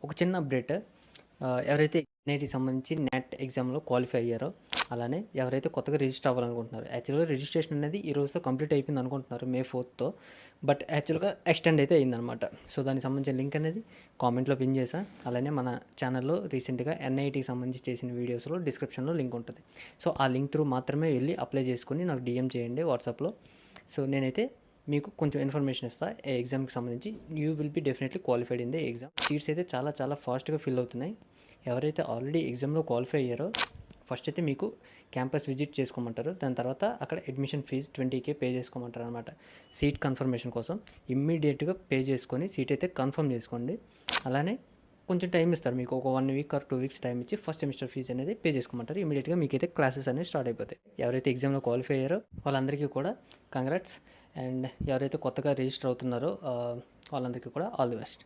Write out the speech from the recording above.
ఒక చిన్న అప్డేట్. ఎవరైతే ఎన్ఐటీకి సంబంధించి నెట్ ఎగ్జామ్లో క్వాలిఫై అయ్యారో, అలానే ఎవరైతే కొత్తగా రిజిస్టర్ అవ్వాలనుకుంటున్నారో, యాక్చువల్గా రిజిస్ట్రేషన్ అనేది ఈ రోజుతో కంప్లీట్ అయిపోయింది అనుకుంటున్నారు మే 4th. బట్ యాక్చువల్గా ఎక్స్టెండ్ అయితే అయిందనమాట. సో దానికి సంబంధించిన లింక్ అనేది కామెంట్లో పిన్ చేసా. అలానే మన ఛానల్లో రీసెంట్గా ఎన్ఐటీకి సంబంధించి చేసిన వీడియోస్లో డిస్క్రిప్షన్లో లింక్ ఉంటుంది. సో ఆ లింక్ త్రూ మాత్రమే వెళ్ళి అప్లై చేసుకుని నాకు డిఎం చేయండి వాట్సాప్లో. సో నేనైతే మీకు కొంచెం ఇన్ఫర్మేషన్ ఇస్తా ఏ ఎగ్జామ్కి సంబంధించి. You will be definitely qualified in the exam. Seats అయితే చాలా చాలా ఫాస్ట్గా ఫిల్ అవుతున్నాయి. ఎవరైతే ఆల్రెడీ ఎగ్జామ్లో క్వాలిఫై అయ్యారో ఫస్ట్ అయితే మీకు క్యాంపస్ విజిట్ చేసుకోమంటారు. దాని తర్వాత అక్కడ అడ్మిషన్ ఫీజ్ 20K పే చేసుకోమంటారు అనమాట. సీట్ కన్ఫర్మేషన్ కోసం ఇమ్మీడియట్గా పే చేసుకొని సీట్ అయితే కన్ఫర్మ్ చేసుకోండి. అలానే కొంచెం టైం ఇస్తారు మీకు, ఒక 1 week or 2 weeks టైం ఇచ్చి ఫస్ట్ సెమిస్టర్ ఫీజు అనేది పే చేసుకోమంటారు. ఇమీడియట్గా మీకైతే క్లాసెస్ అనేవి స్టార్ట్ అయిపోతాయి. ఎవరైతే ఎగ్జామ్లో క్వాలిఫై అయ్యారో వాళ్ళందరికీ కూడా కంగ్రాట్స్. అండ్ ఎవరైతే కొత్తగా రిజిస్టర్ అవుతున్నారో వాళ్ళందరికీ కూడా ఆల్ ది బెస్ట్.